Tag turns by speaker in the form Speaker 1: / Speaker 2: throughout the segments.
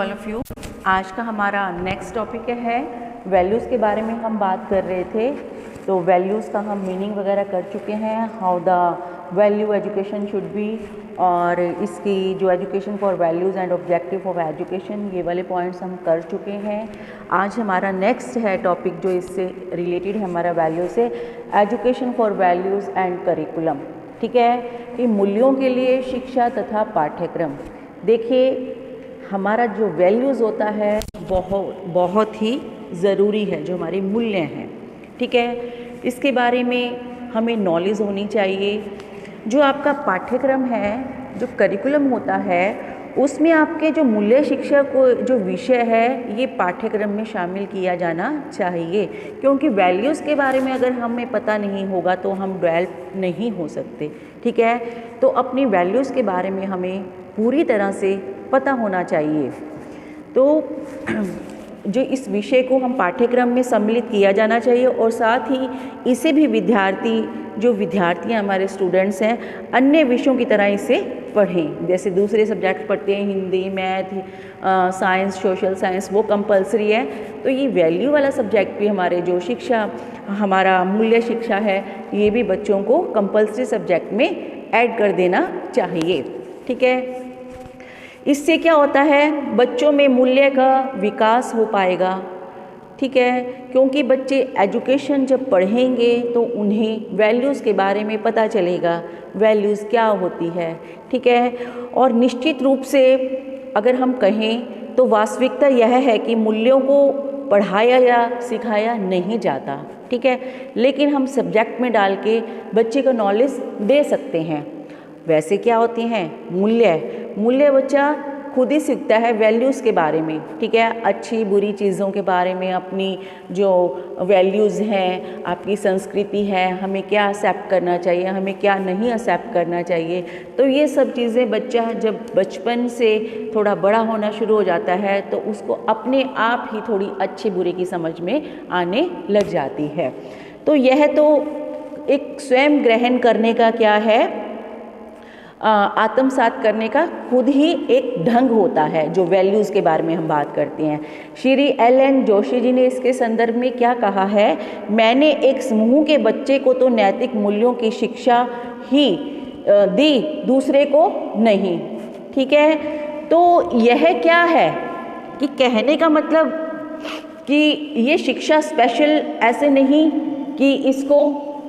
Speaker 1: All of you. आज का हमारा नेक्स्ट टॉपिक है वैल्यूज़ के बारे में हम बात कर रहे थे। तो वैल्यूज़ का हम मीनिंग वगैरह कर चुके हैं, how the value education should be, और इसकी जो education for values and objective of education, ये वाले पॉइंट्स हम कर चुके हैं। आज हमारा नेक्स्ट है टॉपिक जो इससे रिलेटेड है हमारा वैल्यू से, education for values and curriculum. ठीक है, कि मूल्यों के लिए शिक्षा तथा पाठ्यक्रम। देखिए, हमारा जो वैल्यूज़ होता है बहुत ही ज़रूरी है, जो हमारे मूल्य हैं। ठीक है, इसके बारे में हमें नॉलेज होनी चाहिए। जो आपका पाठ्यक्रम है, जो करिकुलम होता है, उसमें आपके जो मूल्य शिक्षा को जो विषय है, ये पाठ्यक्रम में शामिल किया जाना चाहिए। क्योंकि वैल्यूज़ के बारे में अगर हमें पता नहीं होगा तो हम डेवलप नहीं हो सकते। ठीक है, तो अपनी वैल्यूज़ के बारे में हमें पूरी तरह से पता होना चाहिए। तो जो इस विषय को हम पाठ्यक्रम में सम्मिलित किया जाना चाहिए, और साथ ही इसे भी विद्यार्थी हमारे स्टूडेंट्स हैं, अन्य विषयों की तरह इसे पढ़ें। जैसे दूसरे सब्जेक्ट पढ़ते हैं, Hindi, math, science, social science, वो कंपलसरी है। तो ये वैल्यू वाला सब्जेक्ट भी हमारे जो शिक्षा, हमारा मूल्य शिक्षा है, ये भी बच्चों को कंपलसरी सब्जेक्ट में ऐड कर देना चाहिए। ठीक है, इससे क्या होता है, बच्चों में मूल्य का विकास हो पाएगा। ठीक है, क्योंकि बच्चे एजुकेशन जब पढ़ेंगे तो उन्हें वैल्यूज़ के बारे में पता चलेगा, वैल्यूज़ क्या होती है। ठीक है, और निश्चित रूप से अगर हम कहें तो वास्तविकता यह है कि मूल्यों को पढ़ाया या सिखाया नहीं जाता। ठीक है, लेकिन हम सब्जेक्ट में डाल के बच्चे को नॉलेज दे सकते हैं। वैसे क्या होती हैं मूल्य बच्चा खुद ही सीखता है वैल्यूज़ के बारे में। ठीक है, अच्छी बुरी चीज़ों के बारे में, अपनी जो वैल्यूज़ हैं, आपकी संस्कृति है, हमें क्या एक्सेप्ट करना चाहिए, हमें क्या नहीं एक्सेप्ट करना चाहिए। तो ये सब चीज़ें बच्चा जब बचपन से थोड़ा बड़ा होना शुरू हो जाता है तो उसको अपने आप ही थोड़ी अच्छी बुरी की समझ में आने लग जाती है। तो यह तो एक स्वयं ग्रहण करने का क्या है, आत्मसात करने का खुद ही एक ढंग होता है, जो वैल्यूज़ के बारे में हम बात करते हैं। श्री एल.एन. जोशी जी ने इसके संदर्भ में क्या कहा है, मैंने एक समूह के बच्चे को तो नैतिक मूल्यों की शिक्षा ही दी, दूसरे को नहीं। ठीक है, तो यह क्या है कि कहने का मतलब कि ये शिक्षा स्पेशल ऐसे नहीं कि इसको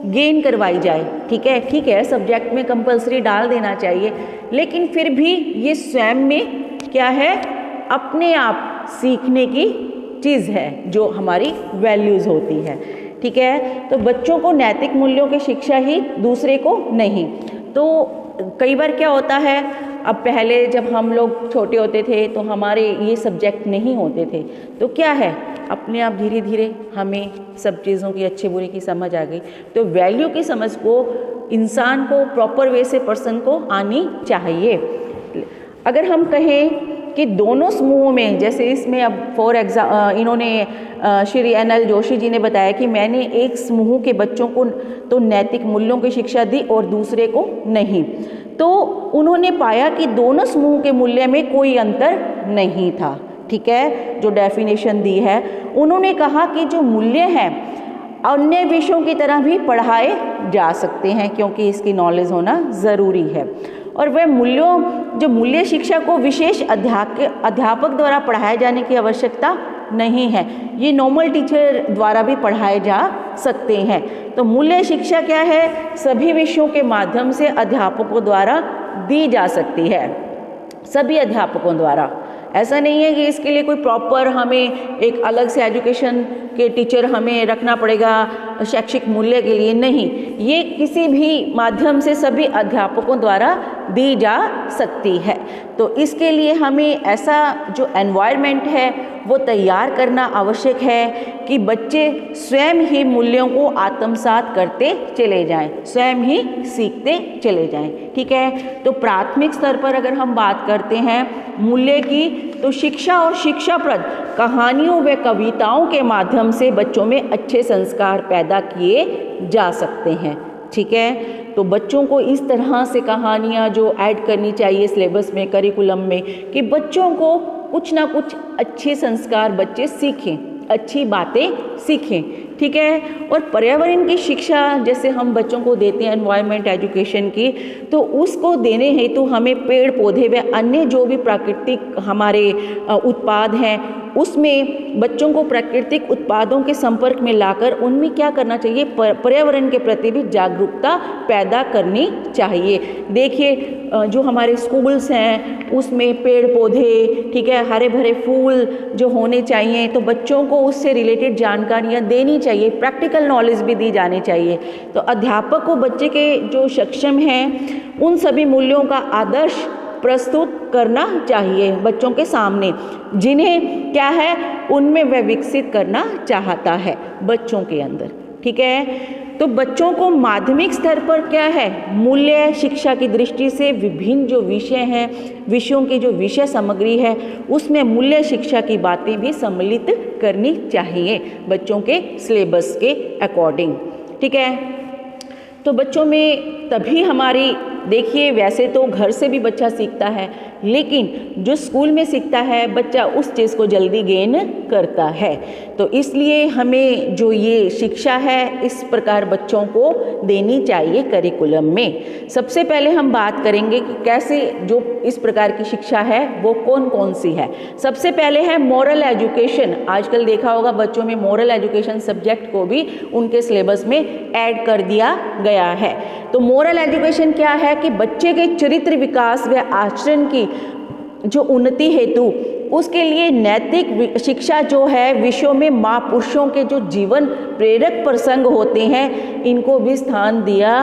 Speaker 1: गेन करवाई जाए। ठीक है, सब्जेक्ट में कंपलसरी डाल देना चाहिए, लेकिन फिर भी ये स्वयं में क्या है, अपने आप सीखने की चीज़ है, जो हमारी वैल्यूज़ होती है। ठीक है, तो बच्चों को नैतिक मूल्यों की शिक्षा ही, दूसरे को नहीं। तो कई बार क्या होता है, अब पहले जब हम लोग छोटे होते थे तो हमारे ये सब्जेक्ट नहीं होते थे, तो क्या है, अपने आप धीरे धीरे हमें सब चीज़ों की अच्छे बुरे की समझ आ गई। तो वैल्यू की समझ को इंसान को प्रॉपर वे से पर्सन को आनी चाहिए। अगर हम कहें कि दोनों समूहों में, जैसे इसमें अब फॉर एग्जाम्पल इन्होंने श्री एन.एल. जोशी जी ने बताया कि मैंने एक समूह के बच्चों को तो नैतिक मूल्यों की शिक्षा दी और दूसरे को नहीं। तो उन्होंने पाया कि दोनों समूह के मूल्य में कोई अंतर नहीं था। ठीक है, जो डेफिनेशन दी है, उन्होंने कहा कि जो मूल्य हैं अन्य विषयों की तरह भी पढ़ाए जा सकते हैं, क्योंकि इसकी नॉलेज होना ज़रूरी है। और वह जो मूल्य शिक्षा को विशेष अध्यापक द्वारा पढ़ाए जाने की आवश्यकता नहीं है, ये नॉर्मल टीचर द्वारा भी पढ़ाए जा सकते हैं। तो मूल्य शिक्षा क्या है, सभी विषयों के माध्यम से अध्यापकों द्वारा दी जा सकती है, सभी अध्यापकों द्वारा। ऐसा नहीं है कि इसके लिए कोई प्रॉपर हमें एक अलग से एजुकेशन के टीचर हमें रखना पड़ेगा शैक्षिक मूल्य के लिए, नहीं, ये किसी भी माध्यम से सभी अध्यापकों द्वारा दी जा सकती है। तो इसके लिए हमें ऐसा जो एनवायरनमेंट है वो तैयार करना आवश्यक है कि बच्चे स्वयं ही मूल्यों को आत्मसात करते चले जाएं, स्वयं ही सीखते चले जाएं। ठीक है, तो प्राथमिक स्तर पर अगर हम बात करते हैं मूल्य की, तो शिक्षा और शिक्षाप्रद कहानियों व कविताओं के माध्यम से बच्चों में अच्छे संस्कार पैदा किए जा सकते हैं। ठीक है, तो बच्चों को इस तरह से कहानियाँ जो ऐड करनी चाहिए सिलेबस में, करिकुलम में, कि बच्चों को कुछ ना कुछ अच्छे संस्कार बच्चे सीखें, अच्छी बातें सीखें, ठीक है। और पर्यावरण की शिक्षा जैसे हम बच्चों को देते हैं एनवायरनमेंट एजुकेशन की, तो उसको देने हेतु हमें पेड़ पौधे व अन्य जो भी प्राकृतिक हमारे उत्पाद हैं उसमें बच्चों को प्राकृतिक उत्पादों के संपर्क में लाकर उनमें क्या करना चाहिए, पर्यावरण के प्रति भी जागरूकता पैदा करनी चाहिए। देखिए जो हमारे स्कूल्स हैं उसमें पेड़ पौधे, ठीक है, हरे भरे फूल जो होने चाहिए, तो बच्चों को उससे रिलेटेड जानकारियाँ देनी चाहिए, प्रैक्टिकल नॉलेज भी दी जानी चाहिए। तो अध्यापक को बच्चे के जो सक्षम हैं उन सभी मूल्यों का आदर्श प्रस्तुत करना चाहिए बच्चों के सामने, जिन्हें क्या है उनमें वह विकसित करना चाहता है बच्चों के अंदर, ठीक है। तो बच्चों को माध्यमिक स्तर पर क्या है, मूल्य शिक्षा की दृष्टि से विभिन्न जो विषय हैं, विषयों की जो विषय सामग्री है उसमें मूल्य शिक्षा की बातें भी सम्मिलित करनी चाहिए बच्चों के सिलेबस के अकॉर्डिंग, ठीक है। तो बच्चों में तभी हमारी, देखिए वैसे तो घर से भी बच्चा सीखता है, लेकिन जो स्कूल में सीखता है बच्चा उस चीज़ को जल्दी गेन करता है। तो इसलिए हमें जो ये शिक्षा है इस प्रकार बच्चों को देनी चाहिए करिकुलम में। सबसे पहले हम बात करेंगे कि कैसे जो इस प्रकार की शिक्षा है वो कौन कौन सी है। सबसे पहले है मोरल एजुकेशन। आजकल देखा होगा बच्चों में मोरल एजुकेशन सब्जेक्ट को भी उनके सिलेबस में ऐड कर दिया गया है। तो मोरल एजुकेशन क्या है कि बच्चे के चरित्र विकास व आचरण की जो उन्नति हेतु उसके लिए नैतिक शिक्षा जो है विषयों में महापुरुषों के जो जीवन प्रेरक प्रसंग होते हैं इनको भी स्थान दिया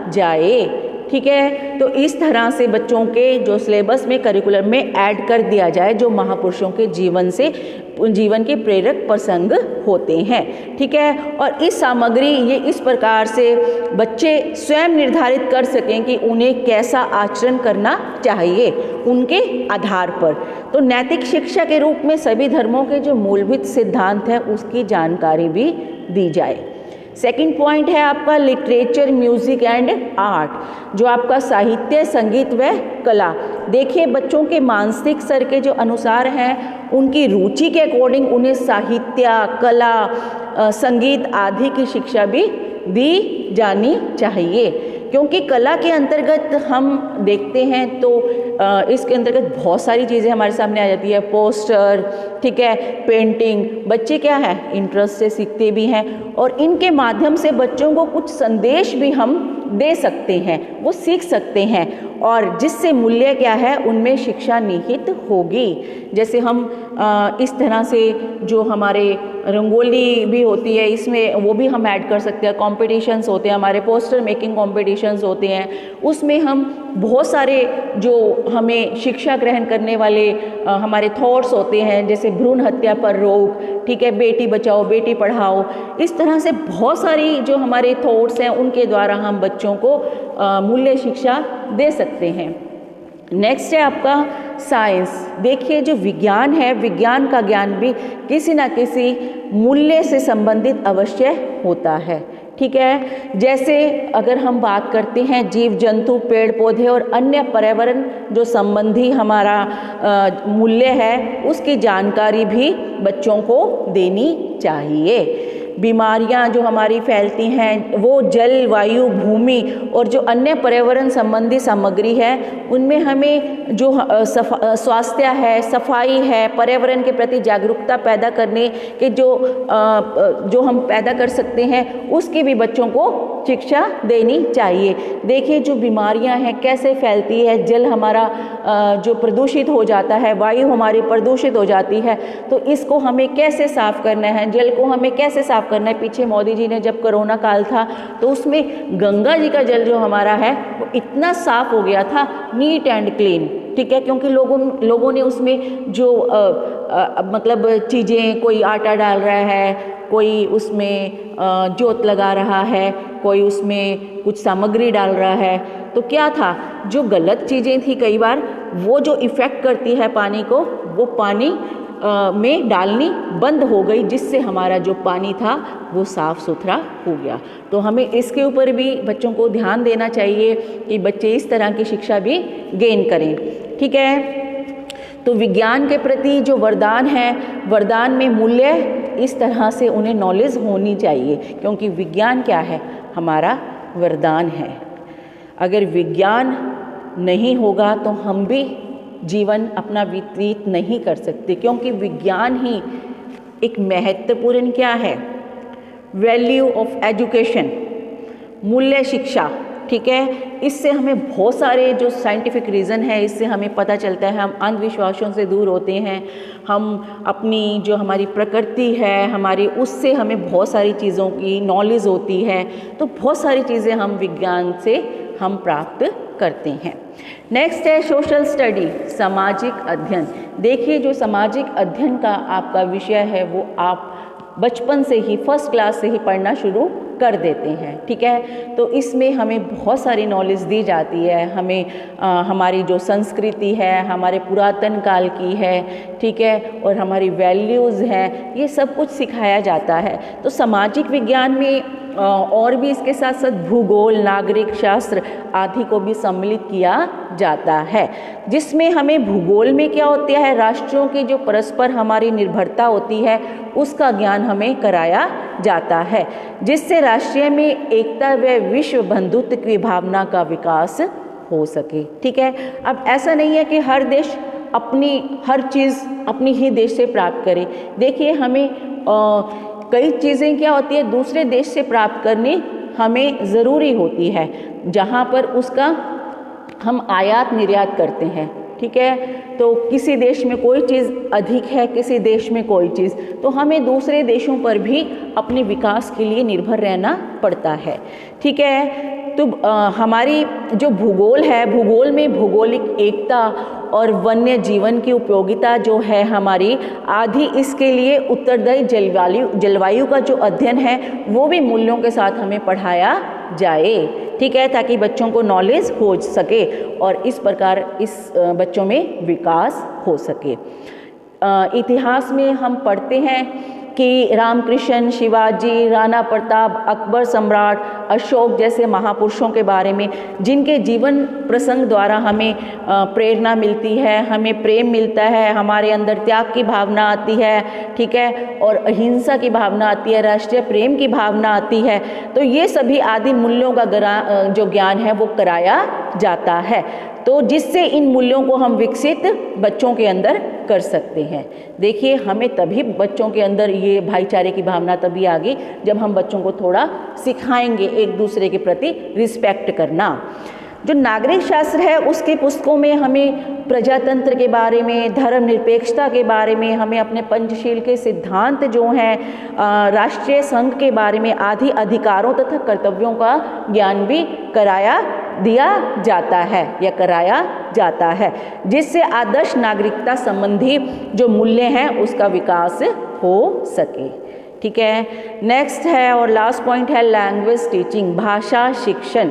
Speaker 1: जाए, ठीक है। तो इस तरह से बच्चों के जो सिलेबस में करिकुलम में ऐड कर दिया जाए जो महापुरुषों के जीवन के प्रेरक प्रसंग होते हैं, ठीक है। और इस सामग्री ये इस प्रकार से बच्चे स्वयं निर्धारित कर सकें कि उन्हें कैसा आचरण करना चाहिए उनके आधार पर। तो नैतिक शिक्षा के रूप में सभी धर्मों के जो मूलभूत सिद्धांत हैं उसकी जानकारी भी दी जाए। सेकंड पॉइंट है आपका लिटरेचर, म्यूजिक एंड आर्ट, जो आपका साहित्य, संगीत व कला। देखिए बच्चों के मानसिक स्तर के जो अनुसार हैं उनकी रुचि के अकॉर्डिंग उन्हें साहित्य, कला, संगीत आदि की शिक्षा भी दी जानी चाहिए, क्योंकि कला के अंतर्गत हम देखते हैं तो इसके अंतर्गत बहुत सारी चीज़ें हमारे सामने आ जाती है, पोस्टर, ठीक है, पेंटिंग। बच्चे क्या है इंटरेस्ट से सीखते भी हैं और इनके माध्यम से बच्चों को कुछ संदेश भी हम दे सकते हैं, वो सीख सकते हैं और जिससे मूल्य क्या है उनमें शिक्षा निहित होगी। जैसे हम इस तरह से जो हमारे रंगोली भी होती है इसमें वो भी हम ऐड कर सकते हैं, कॉम्पिटिशन्स होते हैं, हमारे पोस्टर मेकिंग कॉम्पिटिशन्स होते हैं, उसमें हम बहुत सारे जो हमें शिक्षा ग्रहण करने वाले हमारे थॉट्स होते हैं, जैसे भ्रूण हत्या पर रोक, ठीक है, बेटी बचाओ बेटी पढ़ाओ, इस तरह से बहुत सारी जो हमारे थॉट्स हैं उनके द्वारा हम बच्चों को मूल्य शिक्षा दे सकते हैं। नेक्स्ट है आपका साइंस। देखिए जो विज्ञान है, विज्ञान का ज्ञान भी किसी न किसी मूल्य से संबंधित अवश्य होता है, ठीक है। जैसे अगर हम बात करते हैं जीव जंतु, पेड़ पौधे और अन्य पर्यावरण जो संबंधी हमारा मूल्य है उसकी जानकारी भी बच्चों को देनी चाहिए। बीमारियां जो हमारी फैलती हैं वो जल, वायु, भूमि और जो अन्य पर्यावरण संबंधी सामग्री है उनमें हमें जो स्वास्थ्य है, सफाई है, पर्यावरण के प्रति जागरूकता पैदा करने के जो हम पैदा कर सकते हैं उसकी भी बच्चों को शिक्षा देनी चाहिए। देखिए जो बीमारियां हैं कैसे फैलती है, जल हमारा जो प्रदूषित हो जाता है, वायु हमारी प्रदूषित हो जाती है, तो इसको हमें कैसे साफ करना है, जल को हमें कैसे साफ करना है। पीछे मोदी जी ने जब कोरोना काल था तो उसमें गंगा जी का जल जो हमारा है वो इतना साफ हो गया था, नीट एंड क्लीन, ठीक है, क्योंकि लोगों ने उसमें जो मतलब चीज़ें, कोई आटा डाल रहा है, कोई उसमें जोत लगा रहा है, कोई उसमें कुछ सामग्री डाल रहा है, तो क्या था जो गलत चीज़ें थी कई बार वो जो इफ़ेक्ट करती है पानी को, वो पानी में डालनी बंद हो गई, जिससे हमारा जो पानी था वो साफ़ सुथरा हो गया। तो हमें इसके ऊपर भी बच्चों को ध्यान देना चाहिए कि बच्चे इस तरह की शिक्षा भी गेन करें, ठीक है। तो विज्ञान के प्रति जो वरदान है, वरदान में मूल्य इस तरह से उन्हें नॉलेज होनी चाहिए, क्योंकि विज्ञान क्या है, हमारा वरदान है। अगर विज्ञान नहीं होगा तो हम भी जीवन अपना व्यतीत नहीं कर सकते, क्योंकि विज्ञान ही एक महत्वपूर्ण क्या है, वैल्यू ऑफ एजुकेशन, मूल्य शिक्षा, ठीक है। इससे हमें बहुत सारे जो साइंटिफिक रीज़न है, इससे हमें पता चलता है, हम अंधविश्वासों से दूर होते हैं, हम अपनी जो हमारी प्रकृति है हमारी, उससे हमें बहुत सारी चीज़ों की नॉलेज होती है। तो बहुत सारी चीज़ें हम विज्ञान से हम प्राप्त करते हैं। नेक्स्ट है सोशल स्टडी, सामाजिक अध्ययन। देखिए, जो सामाजिक अध्ययन का आपका विषय है वो आप बचपन से ही, फर्स्ट क्लास से ही पढ़ना शुरू कर देते हैं, ठीक है। तो इसमें हमें बहुत सारी नॉलेज दी जाती है, हमें हमारी जो संस्कृति है हमारे पुरातन काल की है, ठीक है, और हमारी वैल्यूज़ हैं, ये सब कुछ सिखाया जाता है। तो सामाजिक विज्ञान में और भी इसके साथ साथ भूगोल, नागरिक शास्त्र आदि को भी सम्मिलित किया जाता है, जिसमें हमें भूगोल में क्या होता है, राष्ट्रों की जो परस्पर हमारी निर्भरता होती है उसका ज्ञान हमें कराया जाता है, जिससे राष्ट्रीय में एकता व विश्व बंधुत्व की भावना का विकास हो सके, ठीक है। अब ऐसा नहीं है कि हर देश अपनी हर चीज़ अपनी ही देश से प्राप्त करे। देखिए, हमें कई चीज़ें क्या होती है दूसरे देश से प्राप्त करनी हमें ज़रूरी होती है, जहाँ पर उसका हम आयात निर्यात करते हैं, ठीक है। तो किसी देश में कोई चीज़ अधिक है, किसी देश में कोई चीज़, तो हमें दूसरे देशों पर भी अपने विकास के लिए निर्भर रहना पड़ता है, ठीक है। तो हमारी जो भूगोल है, भूगोल में भौगोलिक एकता और वन्य जीवन की उपयोगिता जो है हमारी आदि, इसके लिए उत्तरदायी जलवायु का जो अध्ययन है वो भी मूल्यों के साथ हमें पढ़ाया जाए, ठीक है, ताकि बच्चों को नॉलेज हो सके और इस प्रकार इस बच्चों में विकास हो सके। इतिहास में हम पढ़ते हैं कि रामकृष्ण, शिवाजी, राणा प्रताप, अकबर सम्राट, अशोक जैसे महापुरुषों के बारे में, जिनके जीवन प्रसंग द्वारा हमें प्रेरणा मिलती है, हमें प्रेम मिलता है, हमारे अंदर त्याग की भावना आती है, ठीक है, और अहिंसा की भावना आती है, राष्ट्रीय प्रेम की भावना आती है। तो ये सभी आदि मूल्यों का जो ज्ञान है वो कराया जाता है, तो जिससे इन मूल्यों को हम विकसित बच्चों के अंदर कर सकते हैं। देखिए, हमें तभी बच्चों के अंदर ये भाईचारे की भावना तभी आ गई जब हम बच्चों को थोड़ा सिखाएंगे एक दूसरे के प्रति रिस्पेक्ट करना। जो नागरिक शास्त्र है उसकी पुस्तकों में हमें प्रजातंत्र के बारे में, धर्मनिरपेक्षता के बारे में, हमें अपने पंचशील के सिद्धांत जो हैं, राष्ट्रीय संघ के बारे में आदि अधिकारों तथा कर्तव्यों का ज्ञान भी दिया जाता है या कराया जाता है, जिससे आदर्श नागरिकता संबंधी जो मूल्य हैं उसका विकास हो सके, ठीक है। नेक्स्ट है और लास्ट पॉइंट है लैंग्वेज टीचिंग, भाषा शिक्षण।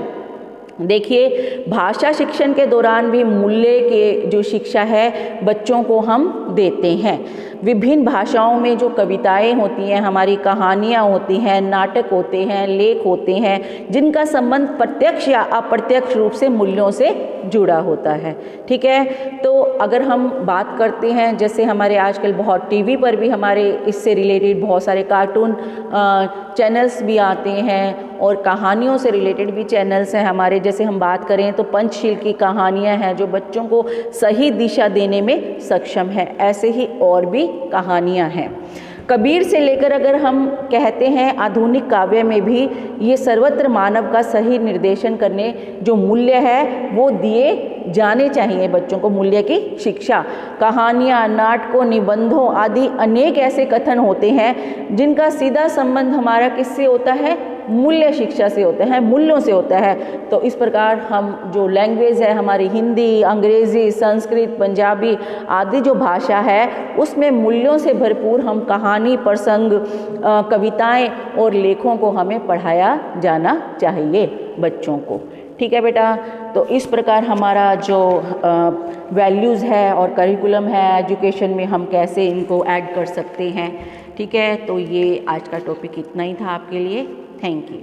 Speaker 1: देखिए, भाषा शिक्षण के दौरान भी मूल्य के जो शिक्षा है बच्चों को हम देते हैं। विभिन्न भाषाओं में जो कविताएं होती हैं, हमारी कहानियां होती हैं, नाटक होते हैं, लेख होते हैं, जिनका संबंध प्रत्यक्ष या अप्रत्यक्ष रूप से मूल्यों से जुड़ा होता है, ठीक है। तो अगर हम बात करते हैं, जैसे हमारे आजकल बहुत टीवी पर भी हमारे इससे रिलेटेड बहुत सारे कार्टून चैनल्स भी आते हैं और कहानियों से रिलेटेड भी चैनल्स हैं हमारे। जैसे हम बात करें तो पंचशील की कहानियां हैं जो बच्चों को सही दिशा देने में सक्षम है, ऐसे ही और भी कहानियां हैं। कबीर से लेकर अगर हम कहते हैं आधुनिक काव्य में भी ये सर्वत्र मानव का सही निर्देशन करने जो मूल्य है वो दिए जाने चाहिए बच्चों को। मूल्य की शिक्षा, कहानियाँ, नाटकों, निबंधों आदि अनेक ऐसे कथन होते हैं जिनका सीधा संबंध हमारा किससे होता है, मूल्य शिक्षा से होता है, मूल्यों से होता है। तो इस प्रकार हम जो लैंग्वेज है हमारी हिंदी, अंग्रेज़ी, संस्कृत, पंजाबी आदि जो भाषा है उसमें मूल्यों से भरपूर हम कहानी, प्रसंग, कविताएं और लेखों को हमें पढ़ाया जाना चाहिए बच्चों को, ठीक है बेटा। तो इस प्रकार हमारा जो वैल्यूज़ है और करिकुलम है एजुकेशन में हम कैसे इनको ऐड कर सकते हैं, ठीक है। तो ये आज का टॉपिक इतना ही था आपके लिए। Thank you.